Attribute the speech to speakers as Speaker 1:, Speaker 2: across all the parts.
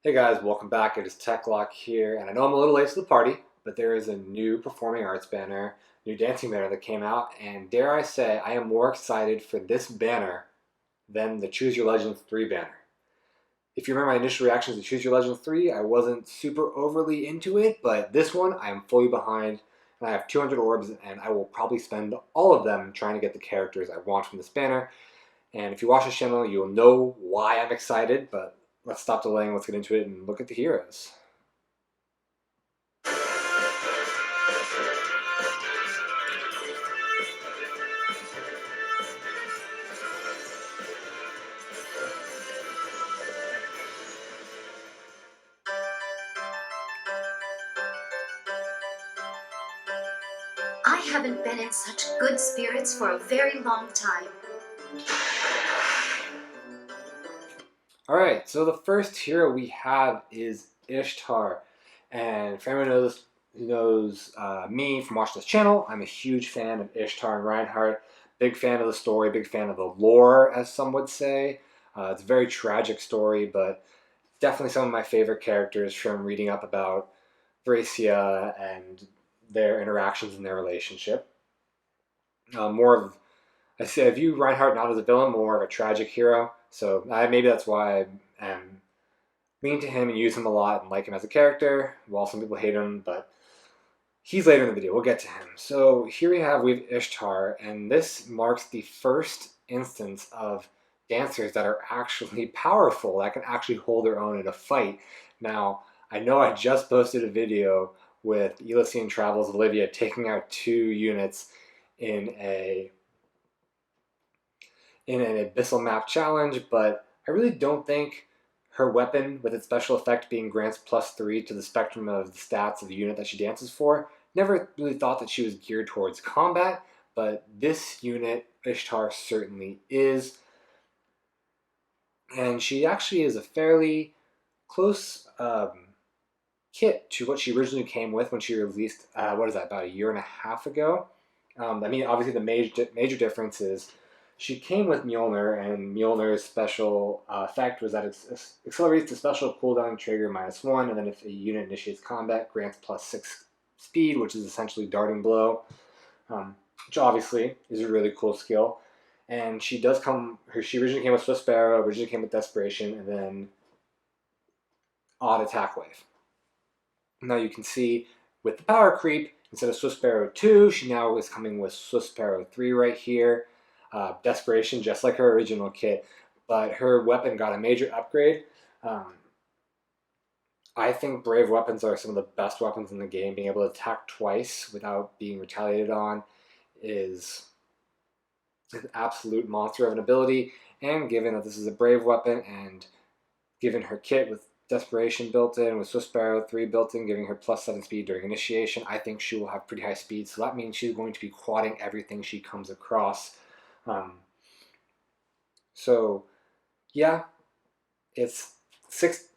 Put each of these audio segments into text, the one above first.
Speaker 1: Hey guys, welcome back. It is TechLock here, and I know I'm a little late to the party, but there is a new performing arts banner, new dancing banner that came out, and dare I say, I am more excited for this banner than the Choose Your Legends 3 banner. If you remember my initial reactions to Choose Your Legends 3, I wasn't super overly into it, but this one I am fully behind, and I have 200 orbs, and I will probably spend all of them trying to get the characters I want from this banner. And if you watch this channel, you'll know why I'm excited, but let's stop delaying, let's get into it and look at the heroes.
Speaker 2: I haven't been in such good spirits for a very long time.
Speaker 1: Alright, so the first hero we have is Ishtar. And for anyone who knows me from watching this channel, I'm a huge fan of Ishtar and Reinhardt. Big fan of the story, big fan of the lore, as some would say. It's a very tragic story, but definitely some of my favorite characters from reading up about Thracia and their interactions in their relationship. I view Reinhardt not as a villain, more of a tragic hero. So maybe that's why I lean to him and use him a lot and like him as a character. While some people hate him, but he's later in the video. We'll get to him. So here we have Ishtar, and this marks the first instance of dancers that are actually powerful, that can actually hold their own in a fight. Now, I know I just posted a video with Elysian Travels Olivia taking out 2 units in an abyssal map challenge, but I really don't think her weapon, with its special effect being grants +3 to the spectrum of the stats of the unit that she dances for, never really thought that she was geared towards combat, but this unit, Ishtar, certainly is. And she actually is a fairly close kit to what she originally came with when she released, about a year and a half ago. Obviously the major difference is she came with Mjolnir, and Mjolnir's special effect was that it accelerates the special cooldown trigger -1, and then if a unit initiates combat, grants +6 speed, which is essentially darting blow, which obviously is a really cool skill. And she originally came with Swift Sparrow, originally came with Desperation, and then Odd Attack Wave. Now you can see with the power creep, instead of Swift Sparrow 2, she now is coming with Swift Sparrow 3 right here. Desperation, just like her original kit, but her weapon got a major upgrade. I think brave weapons are some of the best weapons in the game. Being able to attack twice without being retaliated on is an absolute monster of an ability, and given that this is a brave weapon, and given her kit with Desperation built in, with Swift Sparrow 3 built in, giving her +7 speed during initiation, I think she will have pretty high speed, so that means she's going to be quadding everything she comes across. So yeah, it's six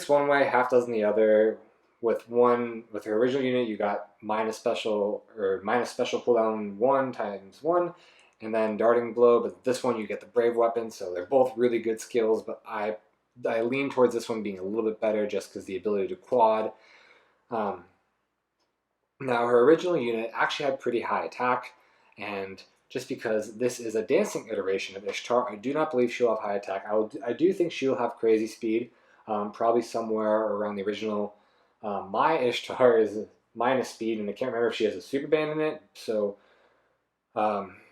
Speaker 1: one way, half dozen the other. With her original unit, you got minus special cooldown 1 × 1, and then darting blow. But this one you get the brave weapon, so they're both really good skills. But I lean towards this one being a little bit better just because the ability to quad. Now her original unit actually had pretty high attack, and just because this is a dancing iteration of Ishtar, I do not believe she'll have high attack. I do think she'll have crazy speed, probably somewhere around the original. My Ishtar is minus speed, and I can't remember if she has a super band in it, so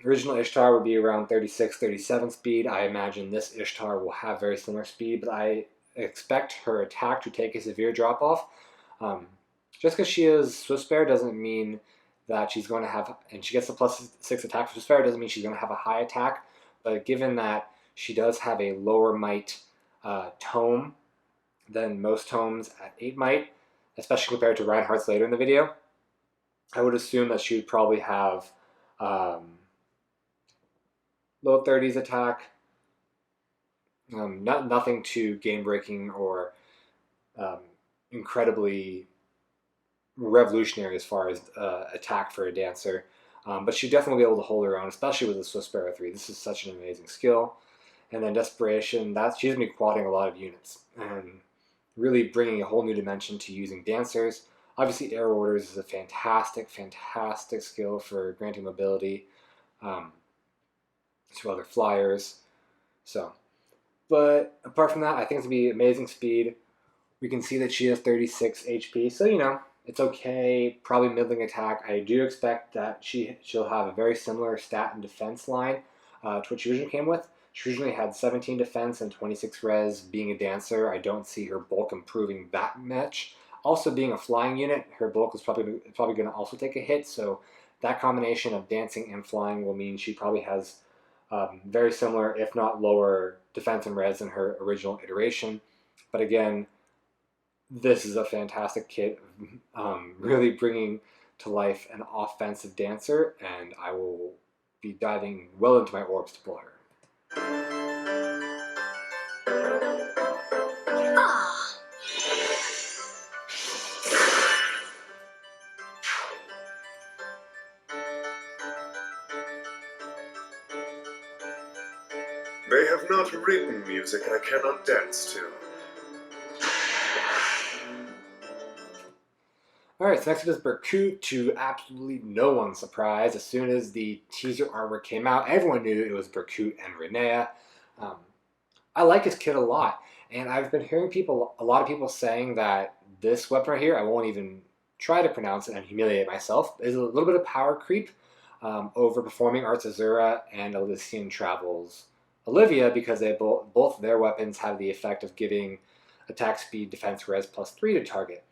Speaker 1: original Ishtar would be around 36, 37 speed. I imagine this Ishtar will have very similar speed, but I expect her attack to take a severe drop-off. Just because she is Swift Sparrow doesn't mean that she's going to have, and she gets a +6 attack for Swift Sparrow, doesn't mean she's going to have a high attack, but given that she does have a lower might tome than most tomes at 8 might, especially compared to Reinhardt's later in the video, I would assume that she would probably have low 30s attack. Nothing too game breaking or incredibly revolutionary as far as attack for a dancer, but she'd definitely be able to hold her own, especially with the Swift Sparrow 3. This is such an amazing skill. And then Desperation, she's going to be quadding a lot of units, and really bringing a whole new dimension to using dancers. Obviously, air orders is a fantastic, fantastic skill for granting mobility um, to other flyers. So, but apart from that, I think it's going to be amazing speed. We can see that she has 36 HP, so it's okay. Probably middling attack. I do expect that she'll have a very similar stat and defense line to what she originally came with. She originally had 17 defense and 26 res. Being a dancer, I don't see her bulk improving that much. Also, being a flying unit, her bulk is probably going to also take a hit. So that combination of dancing and flying will mean she probably has very similar, if not lower, defense and res than her original iteration. But again, this is a fantastic kit, really bringing to life an offensive dancer, and I will be diving well into my orbs to pull her.
Speaker 2: Ah.
Speaker 3: They have not written music I cannot dance to.
Speaker 1: Alright, so next up is Berkut, to absolutely no one's surprise. As soon as the teaser artwork came out, everyone knew it was Berkut and Renea. I like his kit a lot, and I've been hearing a lot of people saying that this weapon right here, I won't even try to pronounce it and humiliate myself, is a little bit of power creep over Performing Arts Azura and Elysian Travels Olivia, because they both their weapons have the effect of giving attack speed, defense, res +3 to target.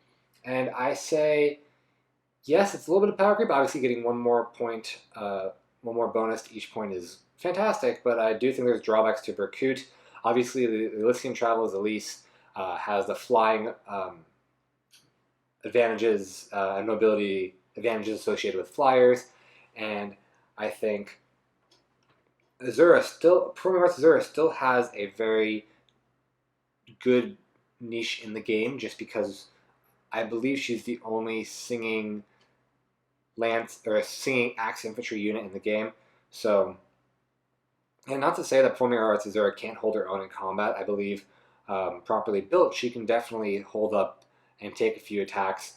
Speaker 1: And I say, yes, it's a little bit of power creep. Obviously, getting one more point, one more bonus to each point is fantastic, but I do think there's drawbacks to Berkut. Obviously, the Elysian Travels Elise has the flying advantages and mobility advantages associated with flyers, and I think Performing Arts Azura still has a very good niche in the game, just because I believe she's the only singing axe infantry unit in the game. So, and not to say that Performing Arts Azura can't hold her own in combat. I believe properly built, she can definitely hold up and take a few attacks,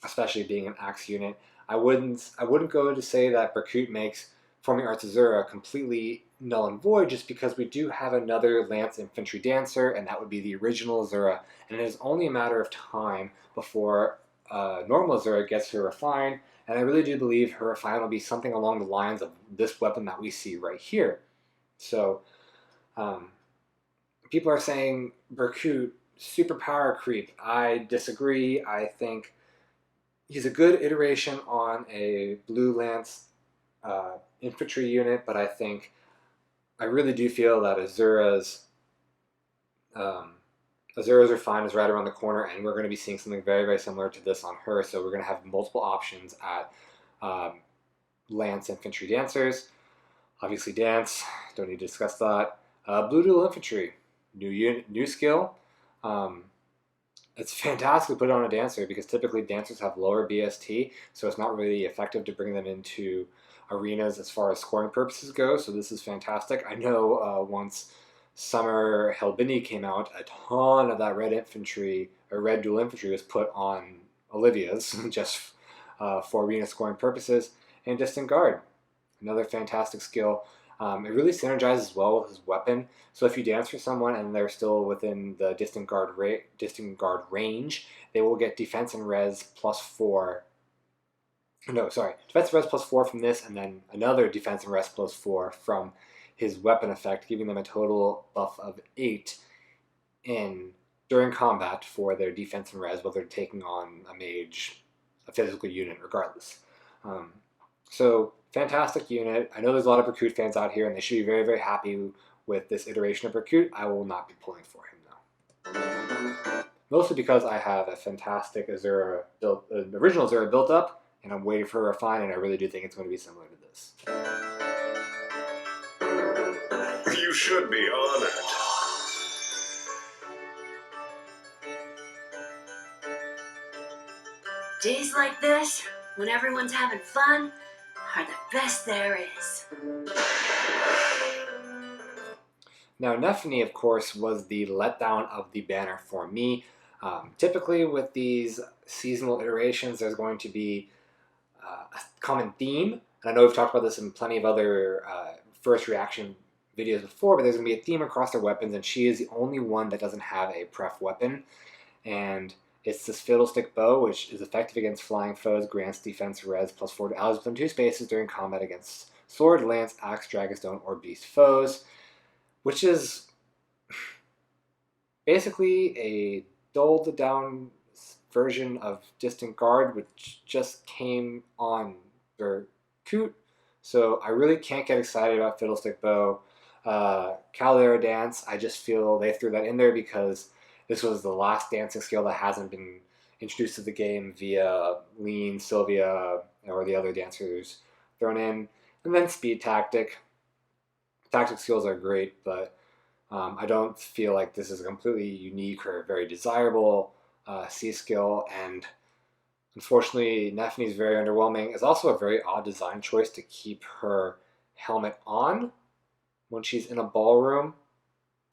Speaker 1: especially being an axe unit. I wouldn't go to say that Berkut makes Performing Arts Azura completely null and void, just because we do have another Lance Infantry Dancer, and that would be the original Azura, and it is only a matter of time before normal Azura gets her refine, and I really do believe her refine will be something along the lines of this weapon that we see right here. So, people are saying Berkut, super power creep. I disagree. I think he's a good iteration on a Blue Lance infantry unit, but I really do feel that Azura's refine is right around the corner, and we're going to be seeing something very, very similar to this on her. So we're going to have multiple options at Lance infantry dancers. Obviously, dance. Don't need to discuss that. Blue dual infantry, new unit, new skill. It's fantastic to put it on a dancer, because typically dancers have lower BST, so it's not really effective to bring them into arenas as far as scoring purposes go. So this is fantastic. I know once Summer Helbini came out, a ton of that red dual infantry was put on Olivia's just for arena scoring purposes. And Distant Guard, another fantastic skill. It really synergizes well with his weapon. So if you dance for someone and they're still within the Distant Guard range, they will get defense and res +4. No, sorry. Defense and res +4 from this, and then another defense and res +4 from his weapon effect, giving them a total buff of 8 during combat for their defense and res, while they're taking on a mage, a physical unit, regardless. So, fantastic unit. I know there's a lot of Berkut fans out here, and they should be very, very happy with this iteration of Berkut. I will not be pulling for him, though. Mostly because I have a fantastic original Azura built up, and I'm waiting for a refine, and I really do think it's going to be similar to this.
Speaker 3: You should be honored.
Speaker 2: Days like this, when everyone's having fun, are the best there is.
Speaker 1: Now, Nephany, of course, was the letdown of the banner for me. Typically, with these seasonal iterations, there's going to be a common theme. And I know we've talked about this in plenty of other first reaction videos before, but there's going to be a theme across their weapons, and she is the only one that doesn't have a pref weapon. And it's this Fiddlestick Bow, which is effective against flying foes, grants defense res +4 to allies within 2 spaces during combat against sword, lance, axe, dragonstone, or beast foes, which is basically a dulled down version of Distant Guard, which just came on their Coot. So I really can't get excited about Fiddlestick Bow. Caldera Dance, I just feel they threw that in there because this was the last dancing skill that hasn't been introduced to the game via Lean, Sylvia, or the other dancers thrown in. And then Speed Tactic. Tactic skills are great, but I don't feel like this is a completely unique or very desirable C skill, and unfortunately, Nephany is very underwhelming. It's also a very odd design choice to keep her helmet on when she's in a ballroom.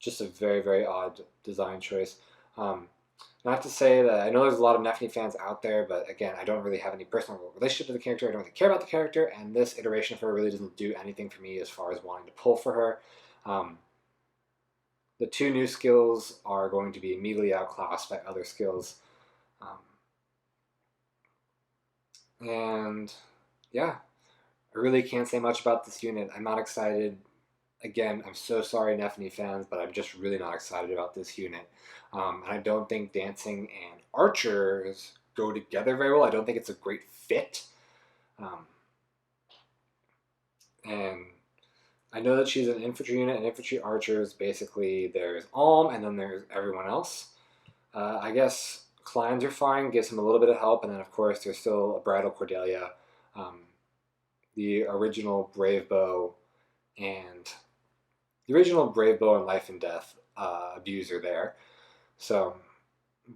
Speaker 1: Just a very, very odd design choice. Not to say that I know there's a lot of Nephany fans out there, but again, I don't really have any personal relationship with the character. I don't really care about the character, and this iteration of her really doesn't do anything for me as far as wanting to pull for her. The 2 new skills are going to be immediately outclassed by other skills. And yeah, I really can't say much about this unit. I'm not excited. Again, I'm so sorry, Nephany fans, but I'm just really not excited about this unit. And I don't think dancing and archers go together very well. I don't think it's a great fit. And I know that she's an infantry unit, and infantry archers, basically, there's Alm, and then there's everyone else. I guess Kleins are fine, gives him a little bit of help, and then, of course, there's still a Bridal Cordelia, the original Brave Bow, and Life and Death abuser there. So,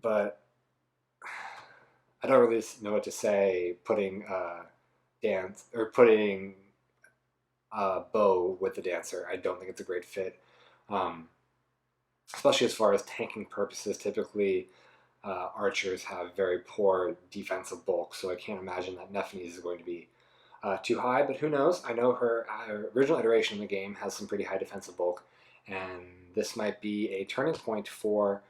Speaker 1: but I don't really know what to say putting Bow with the dancer. I don't think it's a great fit, especially as far as tanking purposes. Typically, archers have very poor defensive bulk, so I can't imagine that Nephany's is going to be too high, but who knows? I know her original iteration in the game has some pretty high defensive bulk, and this might be a turning point for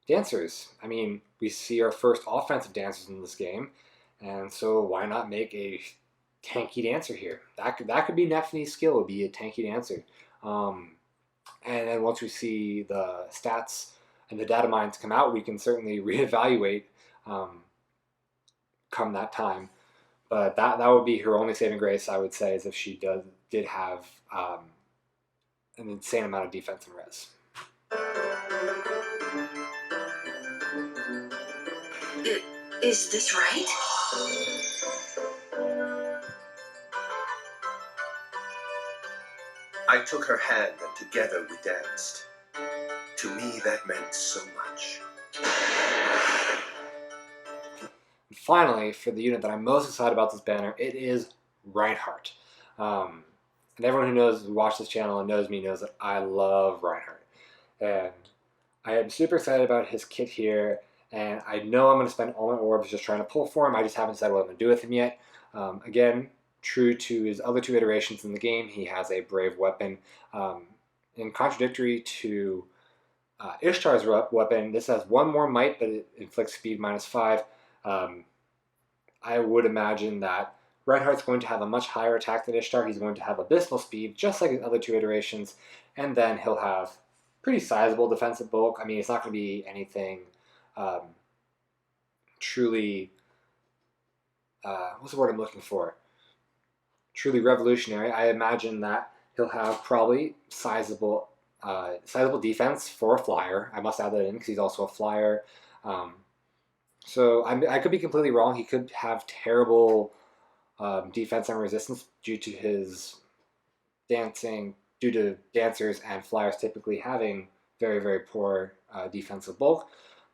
Speaker 1: dancers. I mean, we see our first offensive dancers in this game, and so why not make a tanky dancer here? That could be Nephany's skill, would be a tanky dancer. And then once we see the stats and the data mines come out, we can certainly reevaluate come that time. But that would be her only saving grace, I would say, is if she did have an insane amount of defense and res.
Speaker 2: Is this right?
Speaker 3: I took her hand and together we danced. To me, that meant so much.
Speaker 1: And finally, for the unit that I'm most excited about this banner, it is Reinhardt. And everyone who watched this channel and knows me knows that I love Reinhardt. And I am super excited about his kit here, and I know I'm going to spend all my orbs just trying to pull for him. I just haven't decided what I'm going to do with him yet. Again, true to his other 2 iterations in the game, he has a brave weapon. And contradictory to Ishtar's weapon, this has 1 more might, but it inflicts speed -5. I would imagine that Reinhardt's going to have a much higher attack than Ishtar. He's going to have abysmal speed, just like his other 2 iterations, and then he'll have pretty sizable defensive bulk. I mean, it's not going to be anything truly, what's the word I'm looking for? Truly revolutionary. I imagine that he'll have probably sizable defense for a flyer. I must add that in because he's also a flyer. So I could be completely wrong. He could have terrible defense and resistance due to his dancing, due to dancers and flyers typically having very, very poor defensive bulk.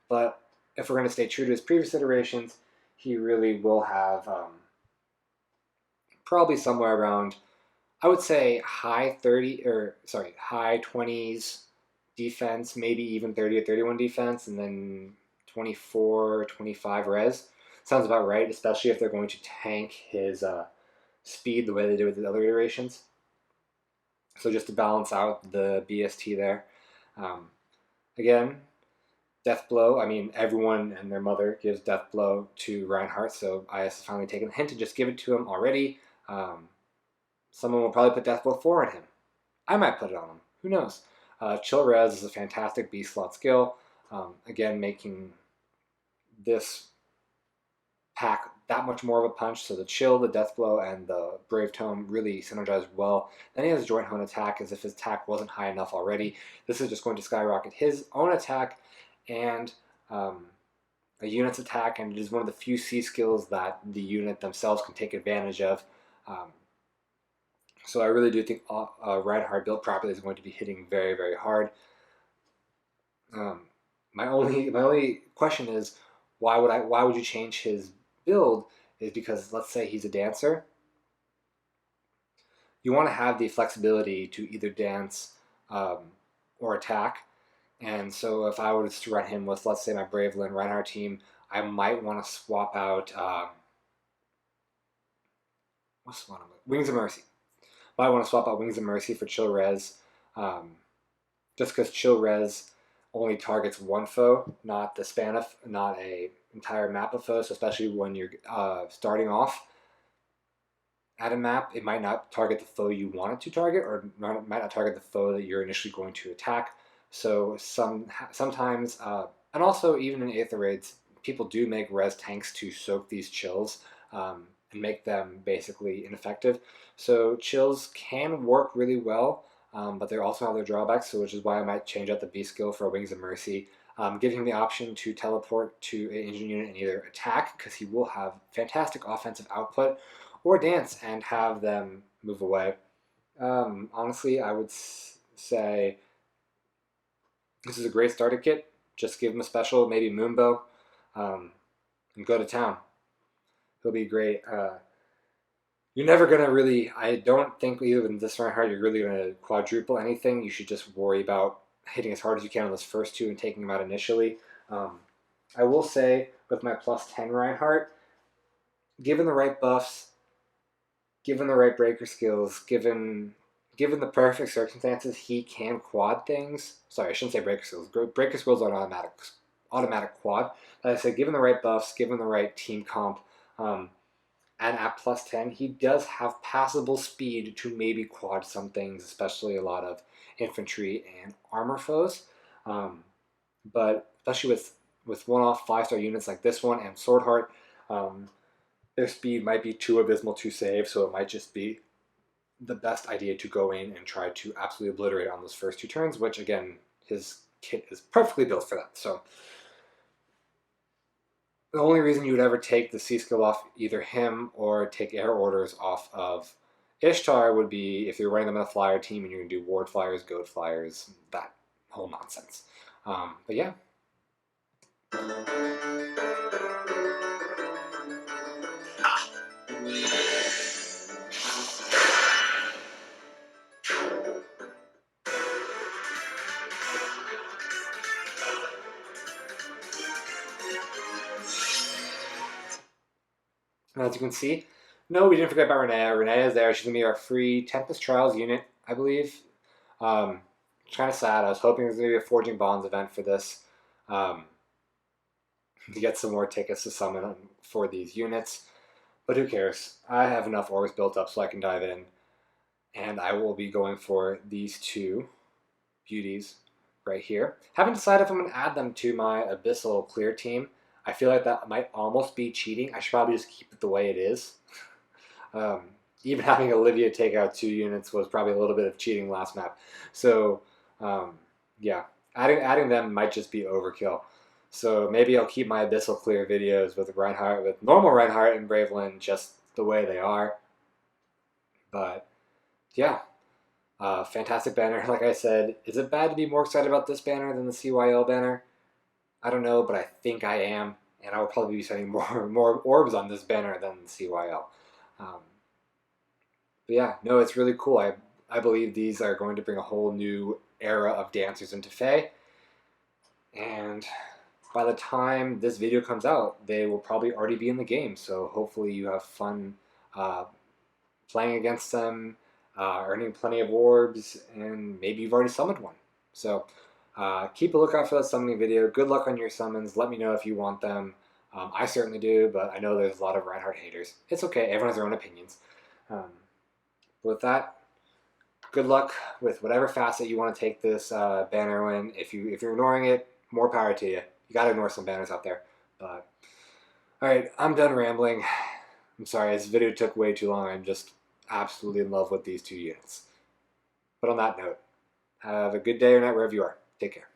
Speaker 1: But if we're going to stay true to his previous iterations, he really will have probably somewhere around, I would say high 20s defense, maybe even 30 or 31 defense, and then 24, 25 res. Sounds about right, especially if they're going to tank his speed the way they did with the other iterations. So just to balance out the BST there. Um, Again, Death Blow. I mean, everyone and their mother gives Death Blow to Reinhardt, so IS has finally taken the hint to just give it to him already. Someone will probably put Death Blow 4 on him. I might put it on him. Who knows? Chill Res is a fantastic B slot skill. Again, making this pack that much more of a punch. So the Chill, the Death Blow, and the Brave Tome really synergize well. Then he has Joint Hone attack as if his attack wasn't high enough already. This is just going to skyrocket his own attack and a unit's attack, and it is one of the few C skills that the unit themselves can take advantage of. So I really do think Reinhardt built properly is going to be hitting very, very hard. My only question is why would you change his build? Is because let's say he's a dancer. You want to have the flexibility to either dance or attack. And so if I was to run him with, let's say, my Bravelin Reinhardt team, I might want to swap out what's one of it? Wings of Mercy. Might want to swap out Wings of Mercy for Chill Res, just because Chill Res only targets one foe, not the span of, not a entire map of foes. So especially when you're starting off at a map, it might not target the foe you want it to target, or might not target the foe that you're initially going to attack. So sometimes, and also even in Aether raids, people do make res tanks to soak these chills and make them basically ineffective. So chills can work really well, but they also have their drawbacks, so which is why I might change out the B skill for Wings of Mercy, giving him the option to teleport to an engine unit and either attack, because he will have fantastic offensive output, or dance and have them move away. Honestly, I would say this is a great starter kit. Just give him a special, maybe Moonbow, and go to town. He'll be great. You're never gonna really. I don't think even this Reinhardt you're really gonna quadruple anything. You should just worry about hitting as hard as you can on those first two and taking them out initially. I will say with my plus 10 Reinhardt, given the right buffs, given the right breaker skills, given the perfect circumstances, he can quad things. Sorry, I shouldn't say breaker skills. Breaker skills are automatic quad. Like I said, given the right buffs, given the right team comp, and at plus 10, he does have passable speed to maybe quad some things, especially a lot of infantry and armor foes. But especially with one-off 5-star units like this one and Swordheart, their speed might be too abysmal to save, so it might just be the best idea to go in and try to absolutely obliterate on those first two turns, which again, his kit is perfectly built for that. So the only reason you would ever take the C skill off either him or take air orders off of Ishtar would be if you're running them in a flyer team and you're going to do ward flyers, goad flyers, that whole nonsense. But yeah. And as you can see, no, we didn't forget about Renea. Renea is there. She's going to be our free Tempest Trials unit, I believe. It's kind of sad. I was hoping there was going to be a Forging Bonds event for this. To get some more tickets to summon for these units. But who cares? I have enough orbs built up so I can dive in. And I will be going for these two beauties right here. Haven't decided if I'm going to add them to my Abyssal Clear team. I feel like that might almost be cheating. I should probably just keep it the way it is. Even having Olivia take out 2 units was probably a little bit of cheating last map. So, yeah, adding them might just be overkill. So maybe I'll keep my Abyssal Clear videos with Reinhardt, with normal Reinhardt and Bravelin just the way they are. But yeah, fantastic banner. Like I said, is it bad to be more excited about this banner than the CYL banner? I don't know, but I think I am, and I will probably be spending more orbs on this banner than the CYL. But yeah, no, it's really cool. I believe these are going to bring a whole new era of dancers into FEH, and by the time this video comes out, they will probably already be in the game. So hopefully you have fun uh, playing against them, earning plenty of orbs, and maybe you've already summoned one. So keep a lookout for that summoning video. Good luck on your summons. Let me know if you want them. I certainly do, but I know there's a lot of Reinhardt haters. It's okay. Everyone has their own opinions. Um, with that, good luck with whatever facet you want to take this banner in. If you're ignoring it, more power to you. You got to ignore some banners out there. But all right, I'm done rambling. I'm sorry, this video took way too long. I'm just absolutely in love with these two units. But on that note, have a good day or night wherever you are. Take care.